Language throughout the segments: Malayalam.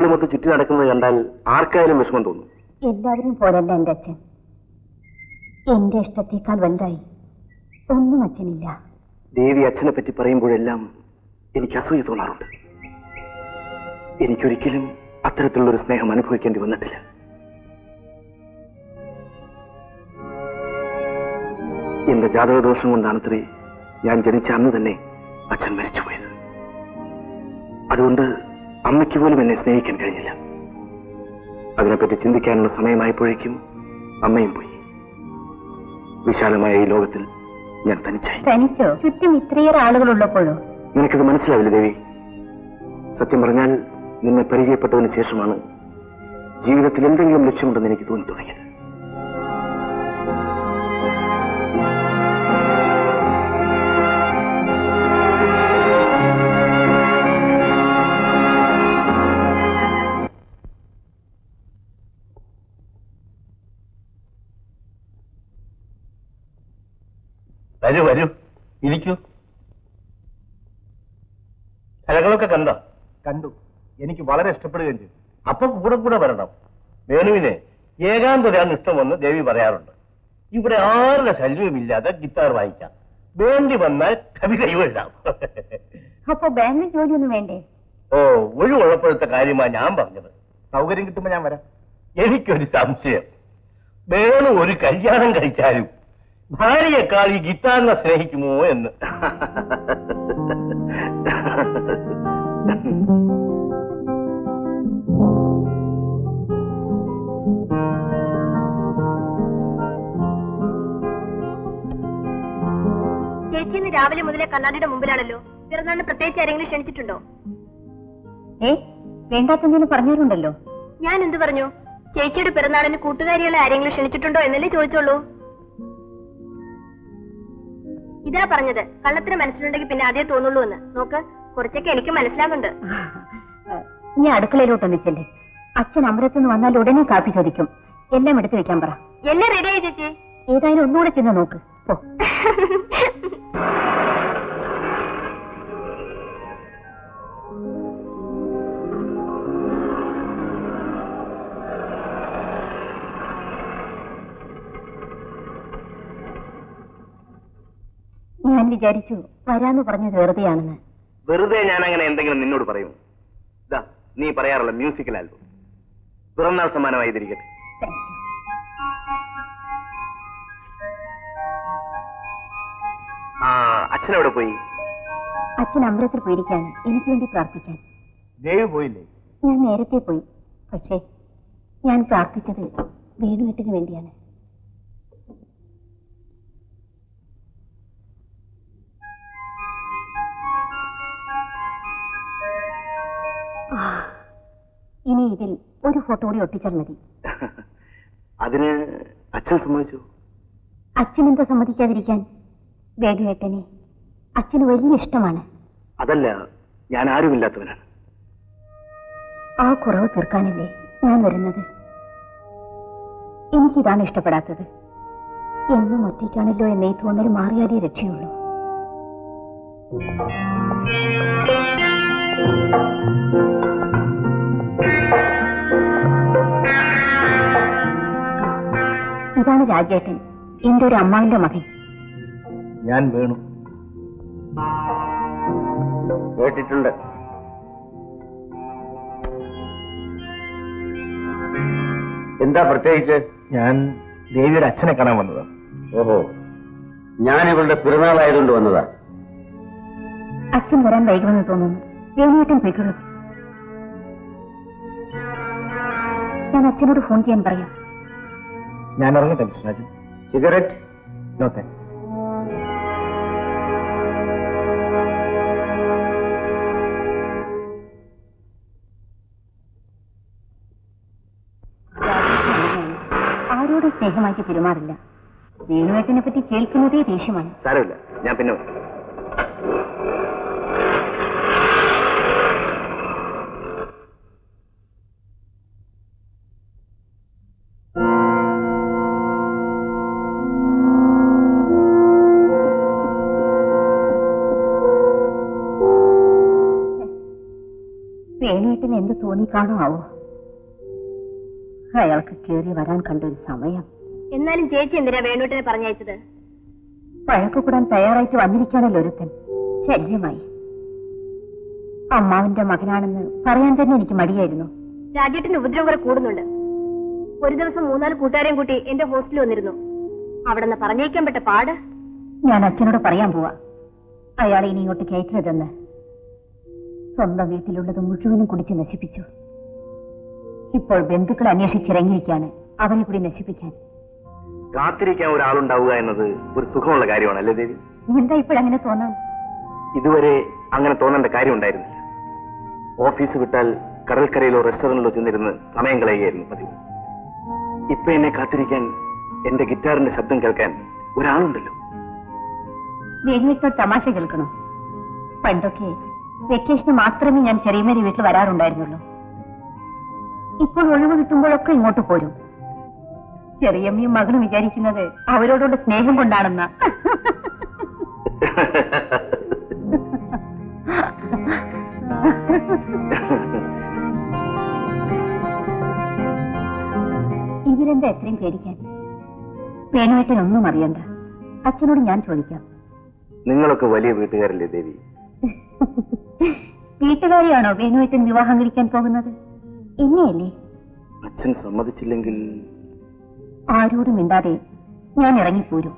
ഭാര്യയുമൊത്ത് ചുറ്റി നടക്കുന്നത് കണ്ടാൽ ആർക്കായാലും വിഷമം തോന്നും. എല്ലാവരും പോലല്ല എന്റെ അച്ഛൻ. എന്റെ ഇഷ്ടത്തേക്കാൾ വലുതായി ഒന്നും അച്ഛനില്ല. ദേവി അച്ഛനെ പറ്റി പറയുമ്പോഴെല്ലാം എനിക്ക് അസൂയ തോന്നാറുണ്ട്. എനിക്കൊരിക്കലും അത്തരത്തിലുള്ളൊരു സ്നേഹം അനുഭവിക്കേണ്ടി വന്നിട്ടില്ല. എന്റെ ജാതകദോഷം കൊണ്ടാണത്രേ ഞാൻ ജനിച്ച അന്ന് തന്നെ അച്ഛൻ മരിച്ചുപോയത്. അതുകൊണ്ട് അമ്മയ്ക്ക് പോലും എന്നെ സ്നേഹിക്കാൻ കഴിഞ്ഞില്ല. അതിനെപ്പറ്റി ചിന്തിക്കാനുള്ള സമയമായപ്പോഴേക്കും അമ്മയും പോയി. വിശാലമായ ഈ ലോകത്തിൽ ഞാൻ തനിച്ചായി. തനിച്ചോ? ചുറ്റും ഇത്രയേറെ ആളുകളുള്ളപ്പോഴോ? നിനക്കത് മനസ്സിലാവില്ല ദേവി. സത്യം പറഞ്ഞാൽ നിന്നെ പരിചയപ്പെട്ടതിന് ശേഷമാണ് ജീവിതത്തിൽ എന്തെങ്കിലും ലക്ഷ്യമുണ്ടെന്ന് എനിക്ക് തോന്നി തുടങ്ങിയത്. വരൂ വരൂ, ഇരിക്കൂ. കലകളൊക്കെ കണ്ടോ? കണ്ടു. എനിക്ക് വളരെ ഇഷ്ടപ്പെടുകയും ചെയ്തു. അപ്പൊ കൂടെ കൂടെ വരണം. വേണുവിനെ ഏകാന്തതയാണ് ഇഷ്ടമെന്ന് ദേവി പറയാറുണ്ട്. ഇവിടെ ആരുടെ ശല്യവുമില്ലാതെ ഗിത്താർ വായിക്കാം. വേണ്ടി വന്നാൽ കവിതയും എഴുതാം. അപ്പൊ ബാങ്കിൽ ജോലിയൊന്നും വേണ്ടേ? ഓ, ഒഴിവുള്ളപ്പോഴത്തെ കാര്യമാണ് ഞാൻ പറഞ്ഞത്. സൗകര്യം കിട്ടുമ്പോ ഞാൻ വരാം. എനിക്കൊരു സംശയം. വേണു ഒരു കല്യാണം കഴിച്ചാലും ഭാര്യയെക്കാൾ ഈ ഗിത്താറിനെ സ്നേഹിക്കുമോ എന്ന്. ചേച്ചി ഇന്ന് രാവിലെ മുതലേ കണ്ണാടിയുടെ മുമ്പിലാണല്ലോ. പിറന്നാളിന് പ്രത്യേകിച്ച് ആരെങ്കിലും ക്ഷണിച്ചിട്ടുണ്ടോ? വേണ്ടാത്തെന്തെങ്കിലും പറഞ്ഞിട്ടുണ്ടല്ലോ. ഞാൻ എന്ത് പറഞ്ഞു? ചേച്ചിയുടെ പിറന്നാളിന് കൂട്ടുകാരികളെ ആരെങ്കിലും ക്ഷണിച്ചിട്ടുണ്ടോ എന്നല്ലേ ചോദിച്ചോളൂ. ഇതാ പറഞ്ഞത്. കള്ളത്തിന് മനസ്സിലുണ്ടെങ്കിൽ പിന്നെ അതേ തോന്നുള്ളൂ എന്ന്. നോക്ക്, കുറച്ചൊക്കെ എനിക്ക് മനസ്സിലാകുന്നുണ്ട്. ഞാൻ അടുക്കളയിലോട്ടൊന്ന് ചെല്ലേ. അച്ഛൻ അമരത്തുനിന്ന് വന്നാൽ ഉടനെ കാപ്പി ചോദിക്കും. എല്ലാം എടുത്തു വെക്കാൻ പറ. എല്ലാം റെഡിയായി ചേച്ചി. ഏതായാലും ഒന്നുകൂടെ ചെന്ന് നോക്ക്. പോ. ഞാൻ വിചാരിച്ചു വരാന്ന് പറഞ്ഞത് വെറുതെയാണെന്ന്. വെറുതെ ഞാൻ അങ്ങനെ എന്തെങ്കിലും നിന്നോട് പറയും? നീ പറയാറുള്ള മ്യൂസിക്കൽ ആൽബം പിറന്നാൾ സമ്മാനമായി തിരികട്ടെ. അച്ഛനെവിടെ പോയി? അച്ഛൻ അമ്പലത്തിൽ പോയിരിക്കാണ് എനിക്ക് വേണ്ടി പ്രാർത്ഥിക്കാൻ. ദേവി പോയില്ലേ? ഞാൻ നേരത്തെ പോയി. പക്ഷേ ഞാൻ പ്രാർത്ഥിച്ചത് വേണുകെട്ടിന് വേണ്ടിയാണ്. ഇനി ഇതിൽ ഒരു ഫോട്ടോ കൂടി ഒട്ടിച്ചാൽ മതി. അതിന് അച്ഛൻ സമ്മതിച്ചു? അച്ഛൻ എന്താ സമ്മതിക്കാതിരിക്കാൻ? വേണുകെട്ടനെ അച്ഛന് വലിയ ഇഷ്ടമാണ്. അതല്ല, ഞാൻ ആരുമില്ലാത്തവനാണ്. ആ കുറവ് തീർക്കാനല്ലേ ഞാൻ വരുന്നത്. എനിക്കിതാണ് ഇഷ്ടപ്പെടാത്തത്. എന്നും ഒറ്റയ്ക്കാണല്ലോ എന്നീ തോന്നൽ മാറിയാലേ രക്ഷയുള്ളൂ. ഇതാണ് രാജേട്ടൻ, എന്റെ ഒരു അമ്മാവിന്റെ മകൻ. ഞാൻ വേണു. കേട്ടിട്ടുണ്ട്. എന്താ പ്രത്യേകിച്ച്? ഞാൻ ദേവിയുടെ അച്ഛനെ കാണാൻ വന്നതാ. ഓഹോ, ഞാൻ ഇവളുടെ പിറന്നാളായതുകൊണ്ട് വന്നതാ. അച്ഛൻ വരാൻ വൈകുമെന്ന് തോന്നുന്നു. വേണുവേട്ടൻ പോയിക്കൊള്ളു. ഞാൻ അച്ഛനോട് ഫോൺ ചെയ്യാൻ പറയാം. ഞാൻ ഇറങ്ങട്ടെ mister Rajan. Cigarette? No thanks. ആരോടും സ്നേഹമായിട്ട് പെരുമാറില്ല. വേണുവേട്ടനെ പറ്റി കേൾക്കുന്നതേ ദേഷ്യമാണ്. സാരമില്ല, ഞാൻ പിന്നെ വേണുവേട്ടന് എന്ത് തോന്നിക്കാണോ ആവോ? അയാൾക്ക് കേറി വരാൻ കണ്ടൊരു സമയം. എന്നാലും ചേച്ചി എന്തിനാ വേണുവേട്ടനെ പറഞ്ഞയച്ചത്? വഴക്കു കൂടാൻ തയ്യാറായിട്ട് വന്നിരിക്കാനല്ലോ ഒരുത്തൻ. ശല്യമായി. അമ്മാവിന്റെ മകനാണെന്ന് പറയാൻ തന്നെ എനിക്ക് മടിയായിരുന്നു. രാജേട്ടന്റെ ഉപദ്രവം കുറെ കൂടുന്നുണ്ട്. ഒരു ദിവസം 3-4 കൂട്ടുകാരെയും കൂട്ടി എന്റെ ഹോസ്റ്റലിൽ വന്നിരുന്നു. അവിടെ നിന്ന് പറഞ്ഞേക്കാൻ പറ്റ പാട്. ഞാൻ അച്ഛനോട് പറയാൻ പോവാ, അയാളെ ഇനി ഇങ്ങോട്ട് കയറ്റരുതെന്ന്. സ്വന്തം വീട്ടിലുള്ളത് മുഴുവനും കുടിച്ച് നശിപ്പിച്ചു. ഇപ്പോൾ ബന്ധുക്കൾ അന്വേഷിച്ചിറങ്ങിയിരിക്കാണ് അവനെ കൂടി നശിപ്പിക്കാൻ. കാത്തിരിക്കാൻ ഒരാളുണ്ടാവുക എന്നത് ഒരു സുഖമുള്ള കാര്യമാണ്, അല്ലേ ദേവി? എന്താ ഇപ്പോഴങ്ങനെ തോന്നാൻ? ഇതുവരെ അങ്ങനെ തോന്നേണ്ട കാര്യം ഉണ്ടായിരുന്നില്ല. ഓഫീസ് വിട്ടാൽ കടൽക്കരയിലോ റെസ്റ്റോറന്റിലോ ചെന്നിരുന്ന് സമയം കളയുകയായിരുന്നു പതിവ്. ഇപ്പൊ എന്നെ കാത്തിരിക്കാൻ, എന്റെ ഗിറ്റാറിന്റെ ശബ്ദം കേൾക്കാൻ ഒരാളുണ്ടല്ലോ. വേണുവേട്ട തമാശ കേൾക്കണോ? പണ്ടൊക്കെ വെക്കേഷന് മാത്രമേ ഞാൻ ചെറിയമേരി വീട്ടിൽ വരാറുണ്ടായിരുന്നുള്ളൂ. ഇപ്പോൾ ഒഴിവ് കിട്ടുമ്പോഴൊക്കെ ഇങ്ങോട്ട് പോരും. ചെറിയമ്മയും മകളും വിചാരിക്കുന്നത് അവരോടുള്ള സ്നേഹം കൊണ്ടാണെന്ന. ഇതിലെന്താ എത്രയും പേടിക്കാൻ? വേണുവേട്ടനൊന്നും അറിയണ്ട. അച്ഛനോട് ഞാൻ ചോദിക്കാം. നിങ്ങളൊക്കെ വലിയ വീട്ടുകാരല്ലേ ദേവി? വീട്ടുകാരെയാണോ വേണുവേട്ടൻ വിവാഹം കഴിക്കാൻ പോകുന്നത്? എന്നെയല്ലേ? അച്ഛൻ സമ്മതിച്ചില്ലെങ്കിൽ ആരോടും മിണ്ടാതെ ഞാൻ ഇറങ്ങിപ്പോരും.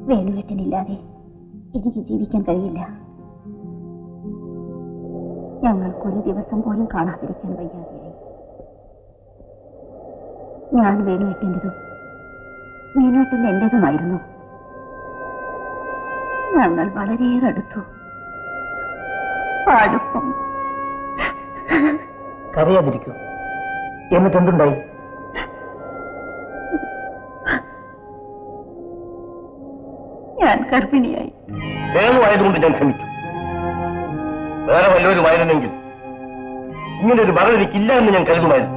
വേണുവേട്ടനില്ലാതെ എനിക്ക് ജീവിക്കാൻ കഴിയില്ല. ഞങ്ങൾക്കൊരു ദിവസം പോലും കാണാതിരിക്കാൻ വയ്യാതെയായി. ഞാൻ വേണുവേട്ടൻ്റെതും വേണുവേട്ടൻ്റെ എന്റേതുമായിരുന്നു. ഞങ്ങൾ വളരെയേറെ അടുത്തു. അടുപ്പം. കരയാതിരിക്കൂ. എന്നിട്ട് എന്തുണ്ടായി? ഞാൻ ഗർഭിണിയായി. വേണുവായതുകൊണ്ട് ഞാൻ ക്ഷമിച്ചു. വേറെ വല്ലവരുമായിരുന്നെങ്കിൽ ഇങ്ങനെ ഒരു മകൾ എനിക്കില്ല എന്ന് ഞാൻ കരുതുമായിരുന്നു.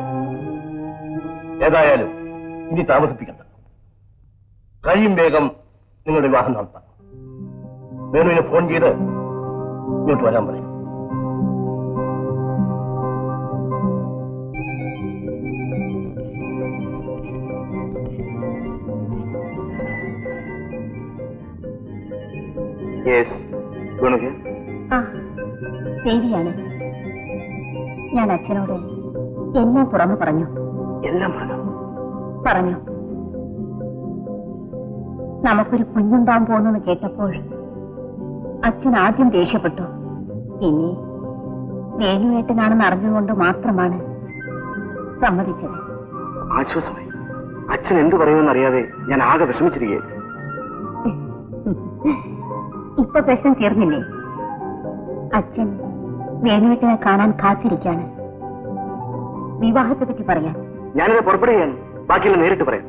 ഏതായാലും ഇനി താമസിപ്പിക്കണ്ട. കഴിയും വേഗം നിങ്ങളുടെ വിവാഹം നടത്താം. വേണുവിനെ ഫോൺ ചെയ്ത് ഇങ്ങോട്ട് വരാൻ പറയും. ദേവിയാണ്. ഞാൻ അച്ഛനോട് എല്ലാം തുറന്നു പറഞ്ഞു. എല്ലാം പറഞ്ഞു. നമുക്കൊരു കുഞ്ഞുണ്ടാകാൻ പോകുന്നെന്ന് കേട്ടപ്പോൾ അച്ഛൻ ആദ്യം ദേഷ്യപ്പെട്ടു. പിന്നെ വേണുവേട്ടനാണെന്ന് അറിഞ്ഞുകൊണ്ട് മാത്രമാണ് സമ്മതിച്ചത്. ആശ്വാസമായി. അച്ഛൻ എന്ത് പറയുമെന്നറിയാതെ ഞാൻ ആകെ വിഷമിച്ചിരിക്കുകയായിരുന്നു. ഇപ്പൊ പ്രശ്നം തീർന്നില്ലേ? അച്ഛൻ വേണുവേട്ടനെ കാണാൻ കാത്തിരിക്കാണ്. വിവാഹത്തെ പറ്റി പറയാൻ ഞാനിത് പുറപ്പെടുകയാണ്. ബാക്കിയുള്ള നേരിട്ട് പറയാം.